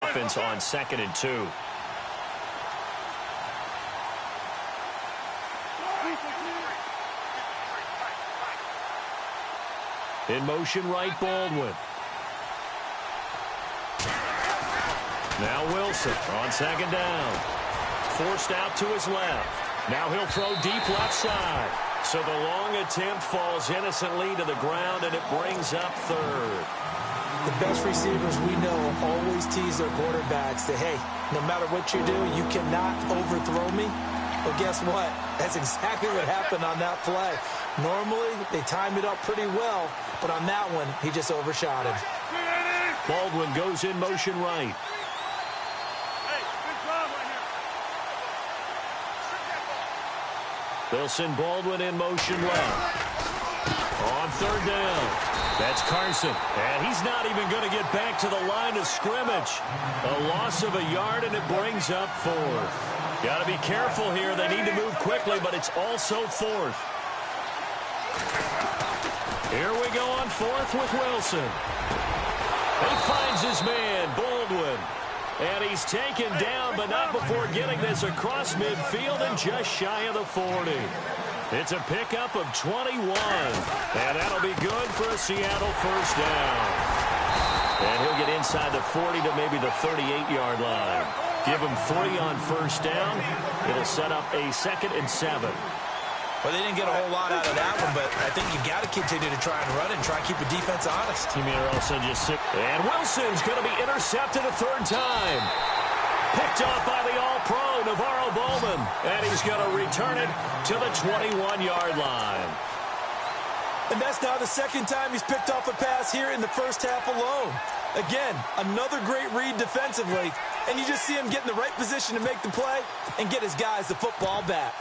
offense on 2nd and 2. In motion right, Baldwin. Now Wilson on 2nd down. Forced out to his left. Now he'll throw deep left side. So the long attempt falls innocently to the ground, and it brings up 3rd. The best receivers we know always tease their quarterbacks that, hey, no matter what you do, you cannot overthrow me. Well, guess what? That's exactly what happened on that play. Normally, they time it up pretty well, but on that one, he just overshot him. Baldwin goes in motion right. They'll send Baldwin in motion left. On 3rd down. That's Carson. And he's not even going to get back to the line of scrimmage. A loss of a yard, and it brings up 4th. Got to be careful here. They need to move quickly, but it's also 4th. Here we go on 4th with Wilson. He finds his man, Baldwin. And he's taken down, but not before getting this across midfield and just shy of the 40. It's a pickup of 21. And that'll be good for a Seattle first down. And he'll get inside the 40 to maybe the 38-yard line. Give him 3 on first down. It'll set up a 2nd and 7. Well, they didn't get a whole lot out of that one, but I think you got to continue to try and run and try and keep the defense honest. Team also just sit. And Wilson's going to be intercepted a 3rd time. Picked off by the All-Pro, Navarro Bowman. And he's going to return it to the 21-yard line. And that's now the 2nd time he's picked off a pass here in the first half alone. Again, another great read defensively. And you just see him get in the right position to make the play and get his guys the football back.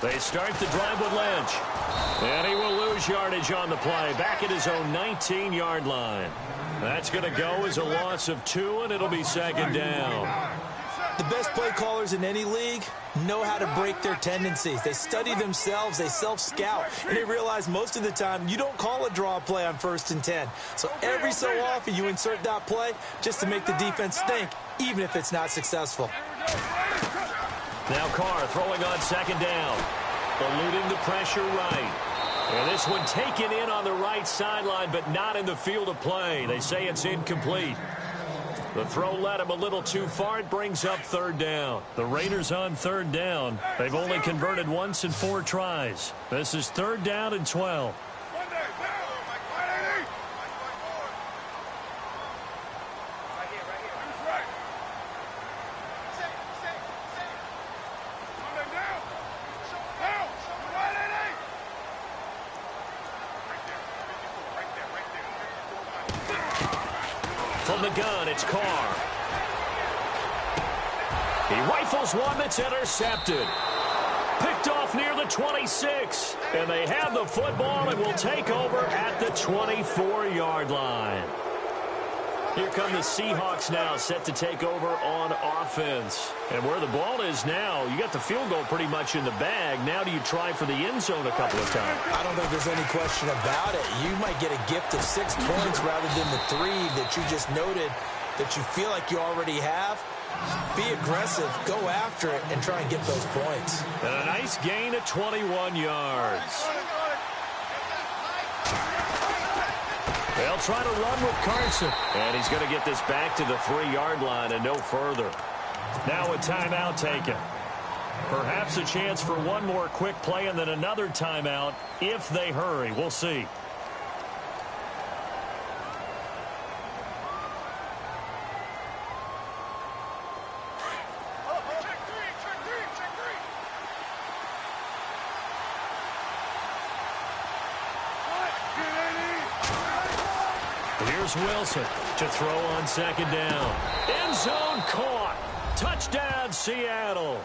They start the drive with Lynch. And he will lose yardage on the play. Back at his own 19-yard line. That's going to go as a loss of 2, and it'll be 2nd down. The best play callers in any league know how to break their tendencies. They study themselves, they self-scout, and they realize most of the time you don't call a draw play on 1st and 10. So every so often you insert that play just to make the defense think, even if it's not successful. Now Carr throwing on 2nd down. Eluding the pressure right. And this one taken in on the right sideline, but not in the field of play. They say it's incomplete. The throw led him a little too far. It brings up 3rd down. The Raiders on 3rd down. They've only converted once in 4 tries. This is 3rd down and 12. From the gun, it's Carr. He rifles one that's intercepted. Picked off near the 26. And they have the football and will take over at the 24-yard line. Here come the Seahawks now, set to take over on offense. And where the ball is now, you got the field goal pretty much in the bag. Now do you try for the end zone a couple of times? I don't think there's any question about it. You might get a gift of 6 points rather than the 3 that you just noted that you feel like you already have. Be aggressive, go after it, and try and get those points. And a nice gain of 21 yards. They'll try to run with Carson. And he's going to get this back to the 3-yard line and no further. Now a timeout taken. Perhaps a chance for one more quick play and then another timeout if they hurry. We'll see. Here's Wilson to throw on 2nd down. End zone caught. Touchdown, Seattle.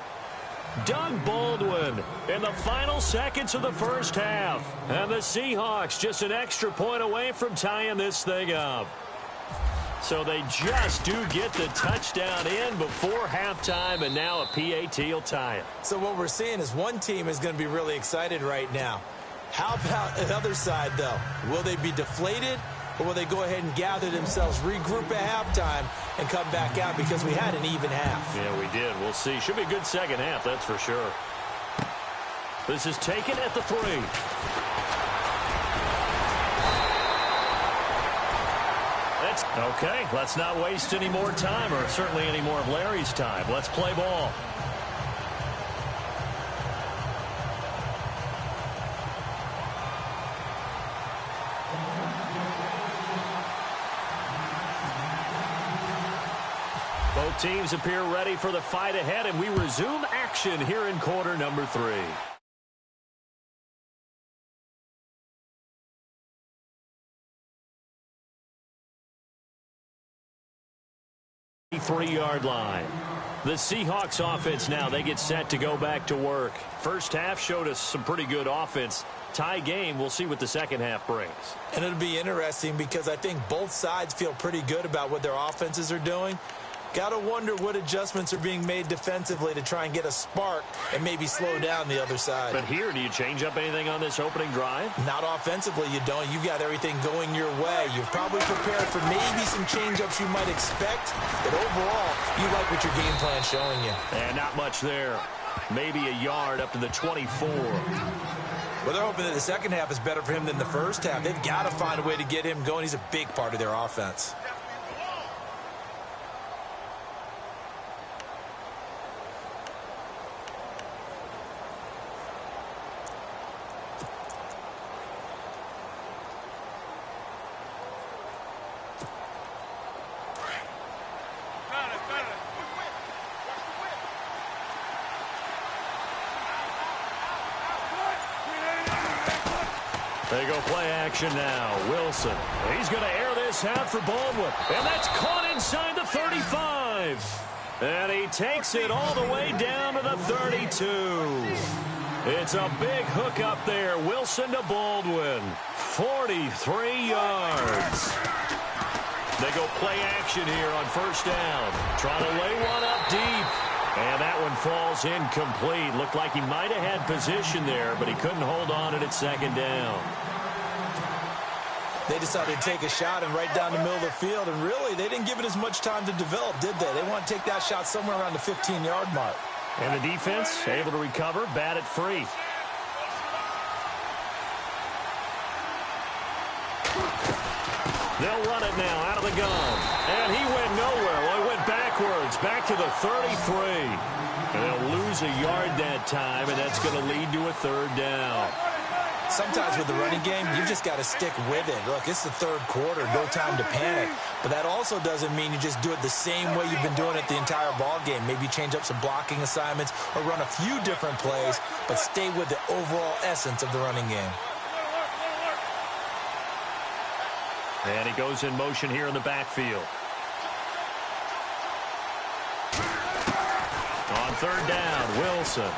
Doug Baldwin in the final seconds of the first half. And the Seahawks just an extra point away from tying this thing up. So they just do get the touchdown in before halftime, and now a PAT will tie it. So what we're seeing is one team is going to be really excited right now. How about the other side, though? Will they be deflated, or will they go ahead and gather themselves, regroup at halftime, and come back out because we had an even half? Yeah, we did. We'll see. Should be a good second half, that's for sure. This is taken at the 3. Okay, let's not waste any more time, or certainly any more of Larry's time. Let's play ball. Both teams appear ready for the fight ahead, and we resume action here in quarter number 3. 3-yard line. The Seahawks offense now, they get set to go back to work. First half showed us some pretty good offense. Tie game, we'll see what the second half brings. And it'll be interesting because I think both sides feel pretty good about what their offenses are doing. Got to wonder what adjustments are being made defensively to try and get a spark and maybe slow down the other side. But here, do you change up anything on this opening drive? Not offensively, you don't. You've got everything going your way. You've probably prepared for maybe some change-ups you might expect, but overall, you like what your game plan's showing you. And not much there. Maybe a yard up to the 24. Well, they're hoping that the second half is better for him than the first half. They've got to find a way to get him going. He's a big part of their offense. They go play action now. Wilson. He's going to air this out for Baldwin. And that's caught inside the 35. And he takes it all the way down to the 32. It's a big hook up there. Wilson to Baldwin. 43 yards. They go play action here on first down. Trying to lay one up deep. And that one falls incomplete. Looked like he might have had position there, but he couldn't hold on at second down. They decided to take a shot and right down the middle of the field, and really, they didn't give it as much time to develop, did they? They want to take that shot somewhere around the 15-yard mark. And the defense able to recover, bat it free. They'll run it now out of the gun. And he went nowhere. Well, he went backwards, back to the 33. And they'll lose a yard that time, and that's going to lead to a third down. Sometimes with the running game, you've just got to stick with it. Look, it's the third quarter, no time to panic. But that also doesn't mean you just do it the same way you've been doing it the entire ball game. Maybe change up some blocking assignments or run a few different plays, but stay with the overall essence of the running game. And he goes in motion here in the backfield. On third down, Wilson.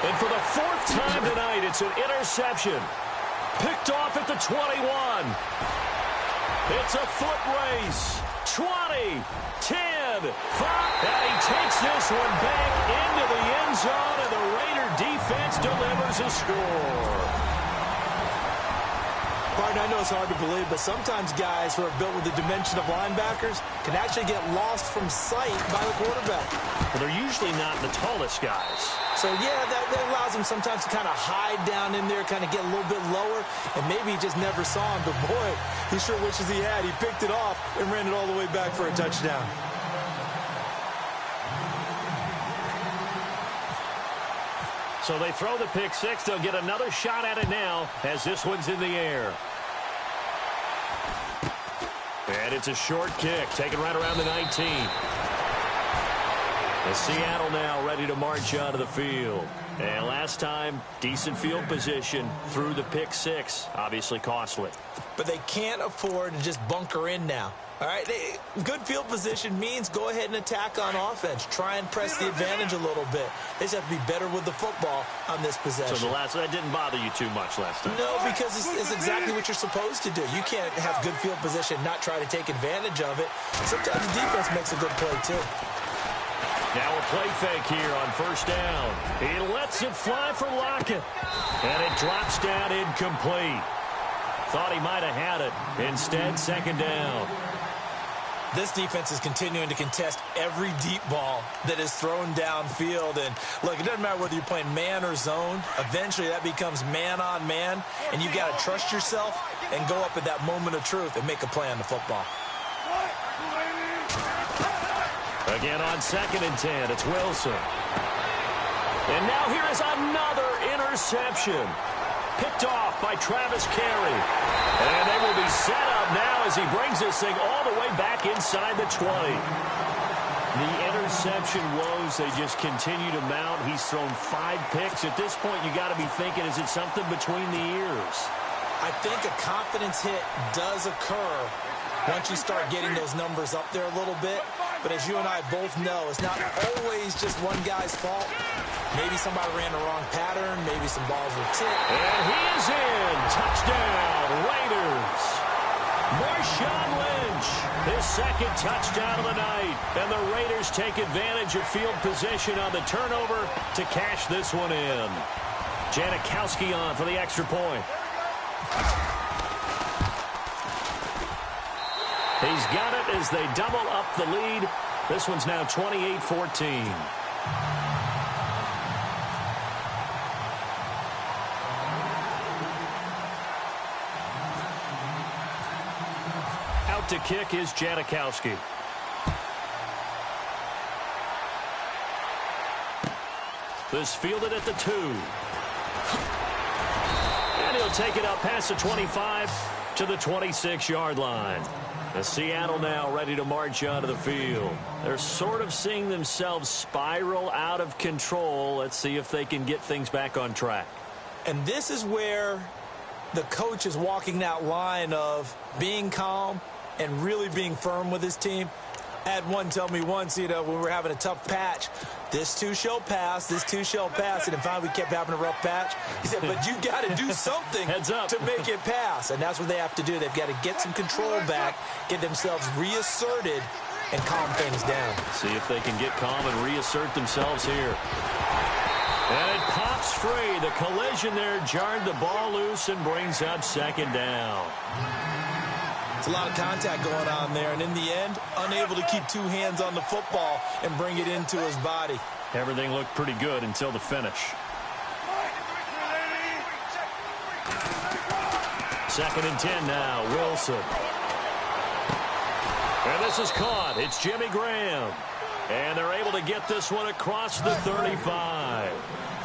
And for the fourth time tonight, it's an interception. Picked off at the 21. It's a foot race. 20, 10, 5. And he takes this one back into the end zone, and the Raider defense delivers a score. Partner, I know it's hard to believe, but sometimes guys who are built with the dimension of linebackers can actually get lost from sight by the quarterback. Well, they're usually not the tallest guys. So, yeah, that allows him sometimes to kind of hide down in there, kind of get a little bit lower, and maybe he just never saw him. But, boy, he sure wishes he had. He picked it off and ran it all the way back for a touchdown. So they throw the pick six. They'll get another shot at it now as this one's in the air. And it's a short kick, taken right around the 19. And Seattle now ready to march out of the field. And last time, decent field position through the pick six. Obviously costly. But they can't afford to just bunker in now. All right, good field position means go ahead and attack on offense. Try and press the advantage a little bit. They just have to be better with the football on this possession. So that didn't bother you too much last time? No, because it's exactly what you're supposed to do. You can't have good field position and not try to take advantage of it. Sometimes the defense makes a good play, too. Now a play fake here on first down. He lets it fly for Lockett. And it drops down incomplete. Thought he might have had it. Instead, second down. This defense is continuing to contest every deep ball that is thrown downfield. And, look, it doesn't matter whether you're playing man or zone. Eventually, that becomes man-on-man, and you've got to trust yourself and go up at that moment of truth and make a play on the football. Again on 2nd and 10, it's Wilson. And now here is another interception. Picked off by Travis Carey. And they will be set up now as he brings this thing all the way back inside the 20. The interception woes, they just continue to mount. He's thrown 5 picks. At this point, you got to be thinking, is it something between the ears? I think a confidence hit does occur once you start getting those numbers up there a little bit. But as you and I both know, it's not always just one guy's fault. Maybe somebody ran the wrong pattern. Maybe some balls were tipped. And he is in. Touchdown, Raiders. Marshawn Lynch, his 2nd touchdown of the night. And the Raiders take advantage of field position on the turnover to cash this one in. Janikowski on for the extra point. He's got it as they double up the lead. This one's now 28-14. Out to kick is Janikowski. This fielded at the 2. And he'll take it up past the 25 to the 26-yard line. The Seattle now ready to march onto the field. They're sort of seeing themselves spiral out of control. Let's see if they can get things back on track. And this is where the coach is walking that line of being calm and really being firm with his team. I had one tell me once, when we were having a tough patch, this too shall pass, this too shall pass. And finally we kept having a rough patch. He said, but you got to do something to make it pass. And that's what they have to do. They've got to get some control back, get themselves reasserted, and calm things down. See if they can get calm and reassert themselves here. And it pops free. The collision there jarred the ball loose and brings up second down. It's a lot of contact going on there, and in the end, unable to keep 2 hands on the football and bring it into his body. Everything looked pretty good until the finish. 2nd and 10 now, Wilson. And this is caught. It's Jimmy Graham. And they're able to get this one across the 35.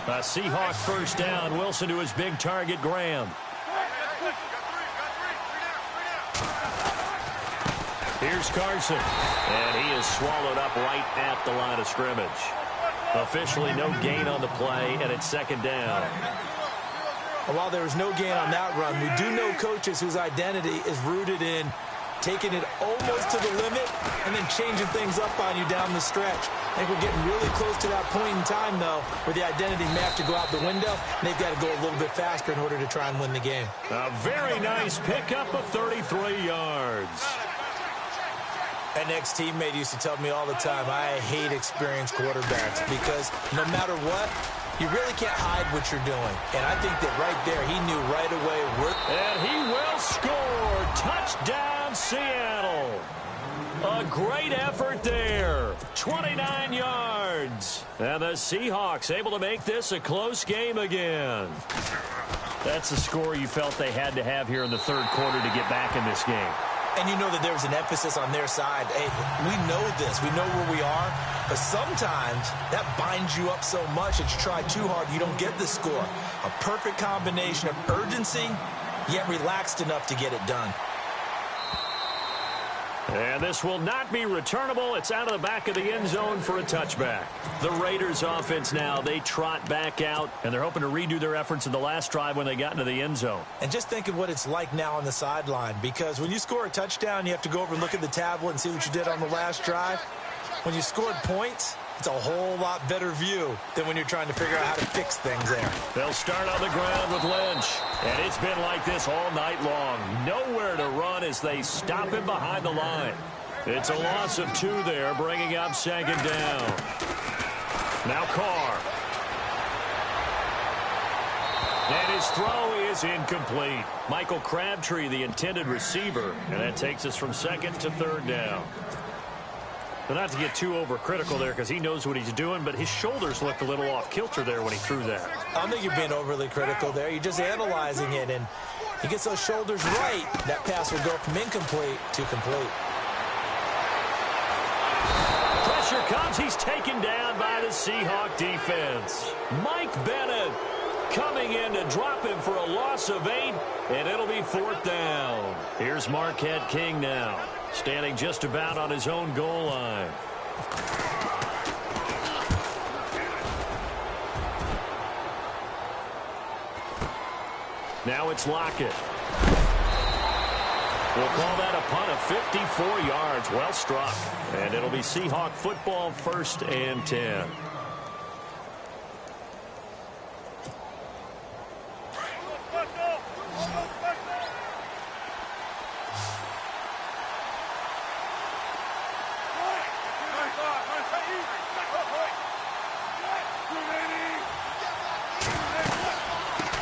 A Seahawk first down. Wilson to his big target, Graham. Here's Carson. And he is swallowed up right at the line of scrimmage. Officially no gain on the play, and it's second down. While there was no gain on that run, we do know coaches whose identity is rooted in taking it almost to the limit and then changing things up on you down the stretch. I think we're getting really close to that point in time, though, where the identity may have to go out the window, and they've got to go a little bit faster in order to try and win the game. A very nice pickup of 33 yards. An ex-teammate used to tell me all the time, I hate experienced quarterbacks because no matter what, you really can't hide what you're doing. And I think that right there, he knew right away where. And he will score. Touchdown, Seattle. A great effort there. 29 yards. And the Seahawks able to make this a close game again. That's the score you felt they had to have here in the third quarter to get back in this game. And you know that there was an emphasis on their side. Hey, we know this. We know where we are. But sometimes that binds you up so much that you try too hard, you don't get the score. A perfect combination of urgency, yet relaxed enough to get it done. And this will not be returnable. It's out of the back of the end zone for a touchback. The Raiders offense now, they trot back out, and they're hoping to redo their efforts in the last drive when they got into the end zone. And just think of what it's like now on the sideline, because when you score a touchdown, you have to go over and look at the tablet and see what you did on the last drive. When you scored points, it's a whole lot better view than when you're trying to figure out how to fix things there. They'll start on the ground with Lynch. And it's been like this all night long. Nowhere to run as they stop him behind the line. It's a loss of 2 there, bringing up second down. Now Carr. And his throw is incomplete. Michael Crabtree, the intended receiver. And that takes us from second to third down. But not to get too overcritical there because he knows what he's doing, but his shoulders looked a little off kilter there when he threw that. I don't think you're being overly critical there. You're just analyzing it, and he gets those shoulders right. That pass will go from incomplete to complete. Pressure comes. He's taken down by the Seahawk defense. Mike Bennett coming in to drop him for a loss of 8, and it'll be 4th down. Here's Marquette King now, standing just about on his own goal line. Now it's Lockett. We'll call that a punt of 54 yards. Well struck. And it'll be Seahawk football, 1st and 10.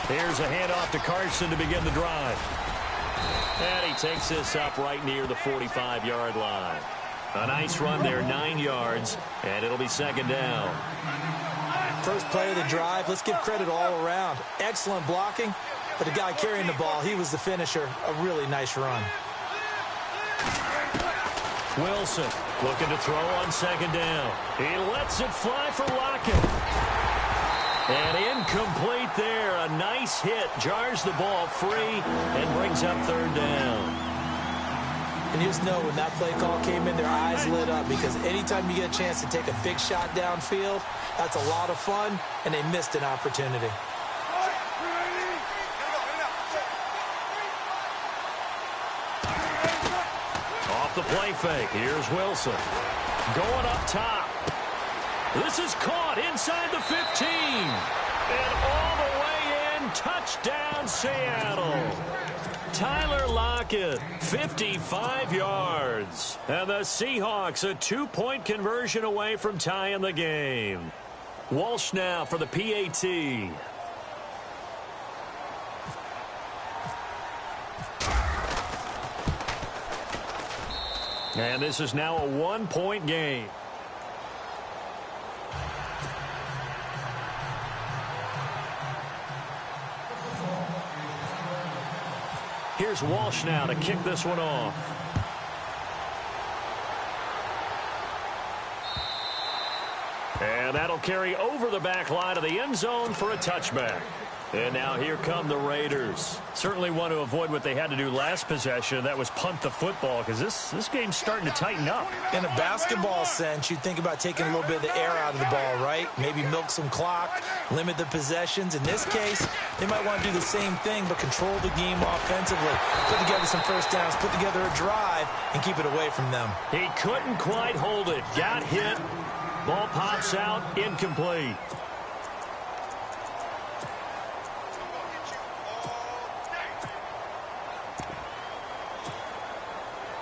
Here's a handoff to Carson to begin the drive. And he takes this up right near the 45-yard line. A nice run there, 9 yards, and it'll be second down. First play of the drive, let's give credit all around. Excellent blocking, but the guy carrying the ball, he was the finisher. A really nice run. Wilson looking to throw on second down. He lets it fly for Lockett. And incomplete there. A nice hit. Jars the ball free and brings up third down. And you just know when that play call came in, their eyes lit up, because anytime you get a chance to take a big shot downfield, that's a lot of fun, and they missed an opportunity. Off the play fake. Here's Wilson. Going up top. This is caught inside the 15. And all the way in. Touchdown, Seattle. Tyler Lockett, 55 yards. And the Seahawks a 2-point conversion away from tying the game. Walsh now for the PAT. And this is now a 1-point game. Here's Walsh now to kick this one off. And that'll carry over the back line of the end zone for a touchback. And now here come the Raiders. Certainly want to avoid what they had to do last possession. That was punt the football, because this game's starting to tighten up. In a basketball sense, you think about taking a little bit of the air out of the ball, right? Maybe milk some clock, limit the possessions. In this case, they might want to do the same thing, but control the game offensively. Put together some first downs, put together a drive, and keep it away from them. He couldn't quite hold it. Got hit. Ball pops out. Incomplete.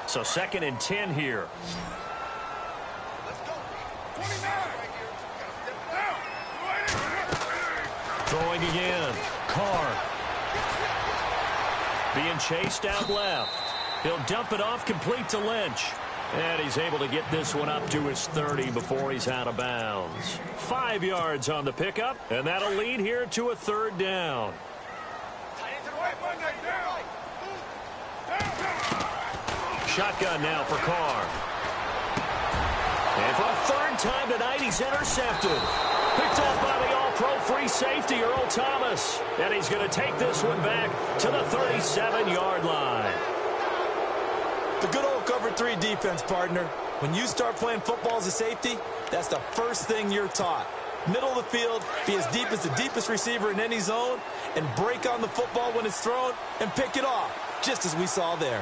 So 2nd and 10 here. Throwing again. Carr. Being chased out left. He'll dump it off complete to Lynch. And he's able to get this one up to his 30 before he's out of bounds. 5 yards on the pickup, and that'll lead here to a third down. Shotgun now for Carr. And for a third time tonight, he's intercepted. Picked off by the all-pro free safety, Earl Thomas. And he's going to take this one back to the 37-yard line. The good old cover 3 defense, partner. When you start playing football as a safety, that's the first thing you're taught. Middle of the field, be as deep as the deepest receiver in any zone, and break on the football when it's thrown and pick it off, just as we saw there.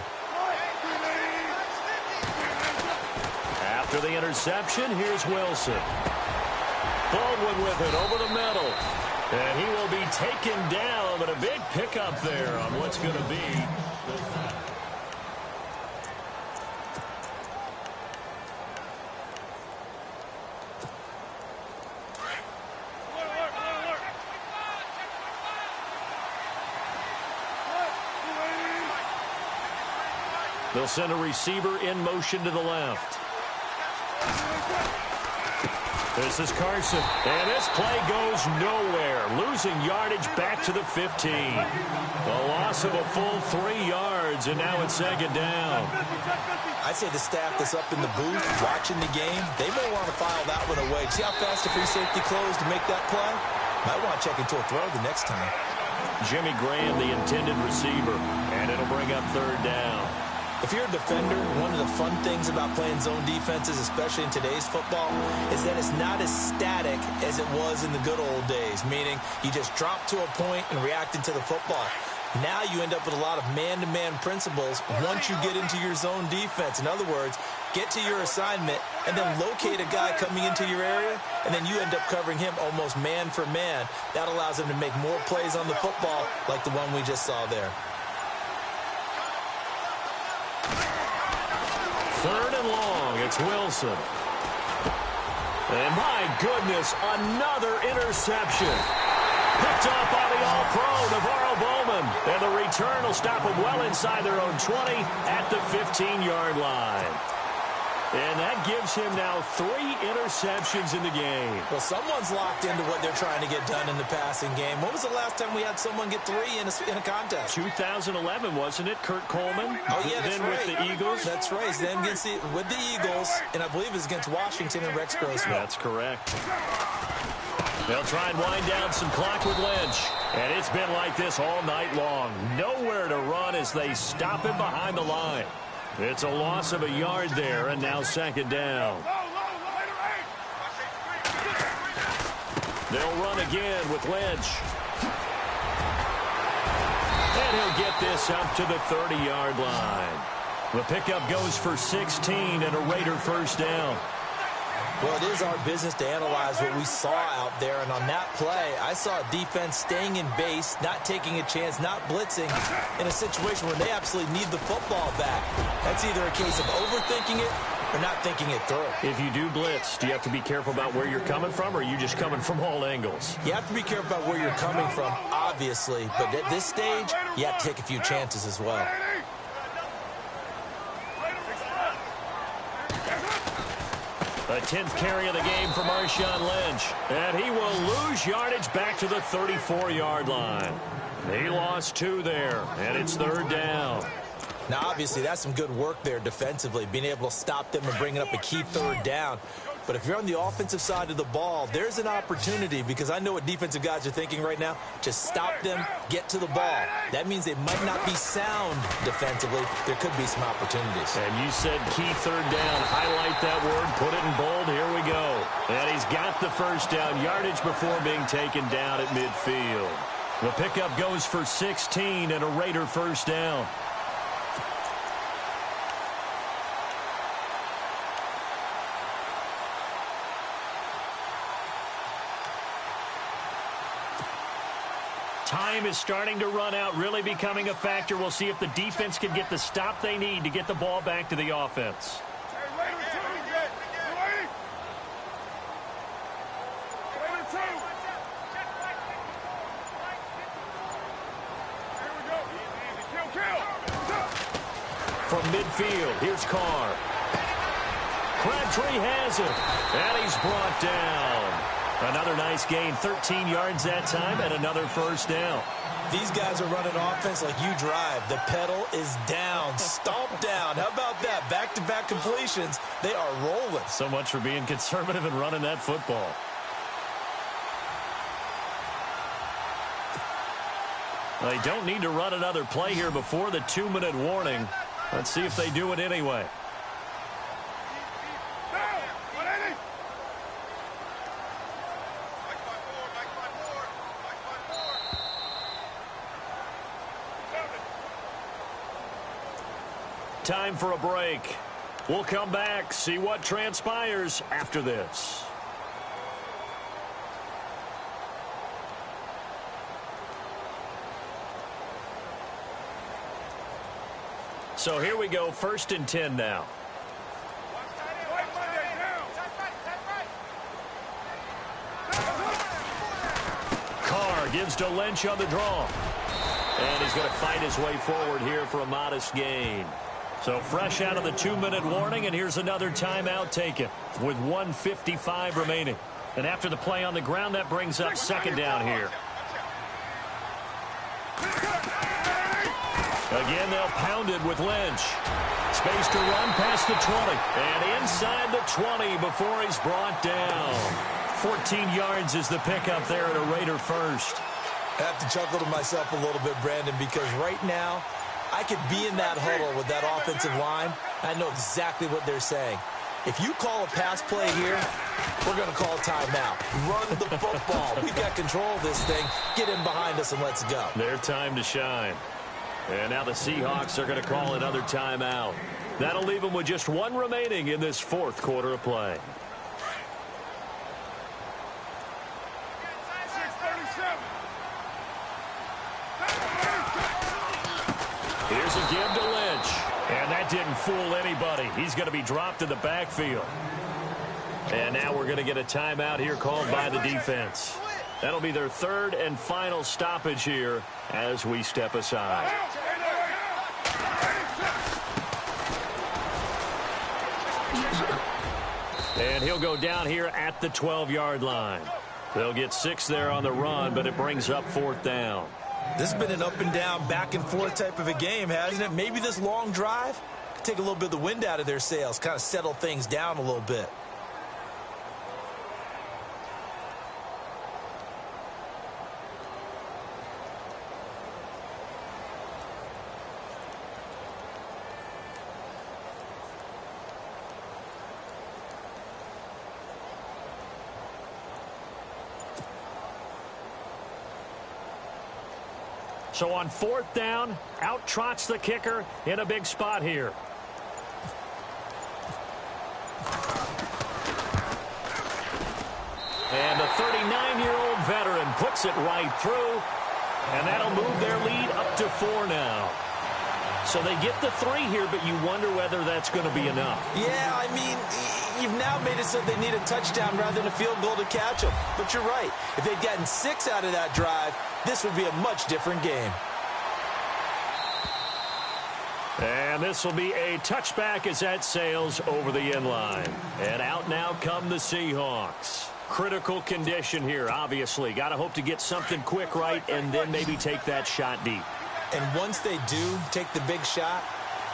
After the interception, here's Wilson. Baldwin with it over the middle. And he will be taken down, but a big pickup there on what's going to be. They'll send a receiver in motion to the left. This is Carson, and this play goes nowhere. Losing yardage back to the 15. A loss of a full 3 yards, and now it's second down. I'd say the staff that's up in the booth watching the game, they may want to file that one away. See how fast the free safety closed to make that play? Might want to check into a throw the next time. Jimmy Graham, the intended receiver, and it'll bring up third down. If you're a defender, one of the fun things about playing zone defenses, especially in today's football, is that it's not as static as it was in the good old days, meaning you just drop to a point and react into the football. Now you end up with a lot of man-to-man principles once you get into your zone defense. In other words, get to your assignment and then locate a guy coming into your area, and then you end up covering him almost man for man. That allows him to make more plays on the football like the one we just saw there. Third and long, it's Wilson. And my goodness, another interception. Picked up by the All-Pro, Navarro Bowman. And the return will stop them well inside their own 20 at the 15-yard line. And that gives him now 3 interceptions in the game. Well, someone's locked into what they're trying to get done in the passing game. When was the last time we had someone get 3 in a contest? 2011, wasn't it? Kurt Coleman? Oh, yeah, that's then right. With the Eagles? That's right. Then with the Eagles, and I believe it was against Washington and Rex Grossman. That's correct. They'll try and wind down some clock with Lynch. And it's been like this all night long. Nowhere to run as they stop him behind the line. It's a loss of a yard there, and now second down. They'll run again with Lynch. And he'll get this up to the 30-yard line. The pickup goes for 16 and a Raider first down. Well, it is our business to analyze what we saw out there, and on that play, I saw a defense staying in base, not taking a chance, not blitzing, in a situation where they absolutely need the football back. That's either a case of overthinking it or not thinking it through. If you do blitz, do you have to be careful about where you're coming from, or are you just coming from all angles? You have to be careful about where you're coming from, obviously, but at this stage, you have to take a few chances as well. The 10th carry of the game for Marshawn Lynch. And he will lose yardage back to the 34-yard line. He lost 2 there, and it's third down. Now, obviously, that's some good work there defensively, being able to stop them and bringing up a key third down. But if you're on the offensive side of the ball, there's an opportunity, because I know what defensive guys are thinking right now. Just stop them, get to the ball. That means they might not be sound defensively. There could be some opportunities. And you said key third down. Highlight that word, put it in bold. Here we go. And he's got the first down yardage before being taken down at midfield. The pickup goes for 16 and a Raider first down. Time is starting to run out, really becoming a factor. We'll see if the defense can get the stop they need to get the ball back to the offense. From midfield, here's Carr. Crabtree has it, and he's brought down. Another nice gain, 13 yards that time, and another first down. These guys are running offense like you drive. The pedal is down, stomp down. How about that? Back-to-back completions. They are rolling. So much for being conservative and running that football. They don't need to run another play here before the 2-minute warning. Let's see if they do it anyway. Time for a break. We'll come back, see what transpires after this. So here we go, 1st and 10 now. Carr gives to Lynch on the draw. And he's going to fight his way forward here for a modest gain. So fresh out of the 2-minute warning, and here's another timeout taken with 1:55 remaining. And after the play on the ground, that brings up 2nd down here. Again, they'll pound it with Lynch. Space to run past the 20. And inside the 20 before he's brought down. 14 yards is the pickup there at a Raider first. I have to chuckle to myself a little bit, Brandon, because right now, I could be in that huddle with that offensive line. I know exactly what they're saying. If you call a pass play here, we're going to call a timeout. Run the football. We've got control of this thing. Get in behind us and let's go. Their time to shine. And now the Seahawks are going to call another timeout. That'll leave them with just 1 remaining in this 4th quarter of play. Here's a give to Lynch. And that didn't fool anybody. He's going to be dropped in the backfield. And now we're going to get a timeout here called by the defense. That'll be their 3rd and final stoppage here as we step aside. And he'll go down here at the 12-yard line. They'll get 6 there on the run, but it brings up 4th down. This has been an up and down, back and forth type of a game, hasn't it? Maybe this long drive could take a little bit of the wind out of their sails, kind of settle things down a little bit. So on 4th down, out trots the kicker in a big spot here. And the 39-year-old veteran puts it right through, and that'll move their lead up to 4 now. So they get the 3 here, but you wonder whether that's going to be enough. Yeah, I mean, you've now made it so they need a touchdown rather than a field goal to catch them. But you're right. If they'd gotten 6 out of that drive, this would be a much different game. And this will be a touchback as that sails over the end line. And out now come the Seahawks. Critical condition here, obviously. Got to hope to get something quick right and then maybe take that shot deep. And once they do take the big shot,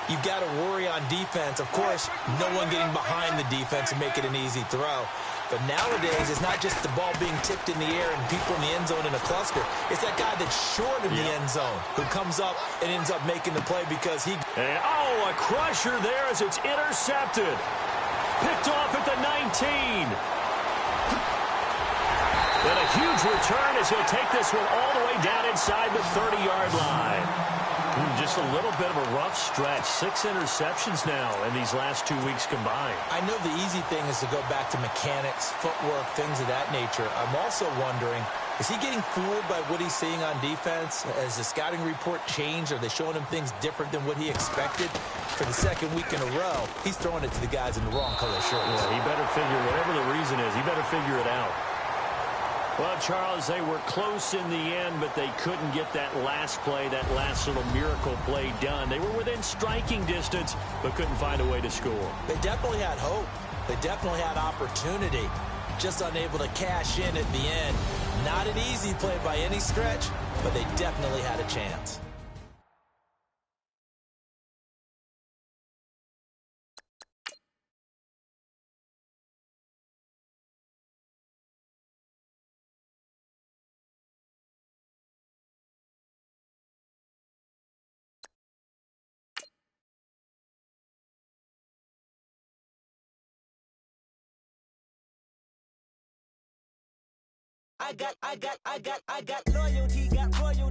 you've got to worry on defense. Of course, no one getting behind the defense and make it an easy throw. But nowadays, it's not just the ball being tipped in the air and people in the end zone in a cluster. It's that guy that's short of the end zone who comes up and ends up making the play because he... And, a crusher there as it's intercepted. Picked off at the 19. And a huge return as he'll take this one all the way down inside the 30-yard line. Just a little bit of a rough stretch. 6 interceptions now in these last 2 weeks combined. I know the easy thing is to go back to mechanics, footwork, things of that nature. I'm also wondering, is he getting fooled by what he's seeing on defense? Has the scouting report changed? Are they showing him things different than what he expected? For the 2nd week in a row, he's throwing it to the guys in the wrong color shirts. Yeah, he better figure, whatever the reason is, he better figure it out. Well, Charles, they were close in the end, but they couldn't get that last play, that last little miracle play done. They were within striking distance, but couldn't find a way to score. They definitely had hope. They definitely had opportunity. Just unable to cash in at the end. Not an easy play by any stretch, but they definitely had a chance. loyalty, got royalty.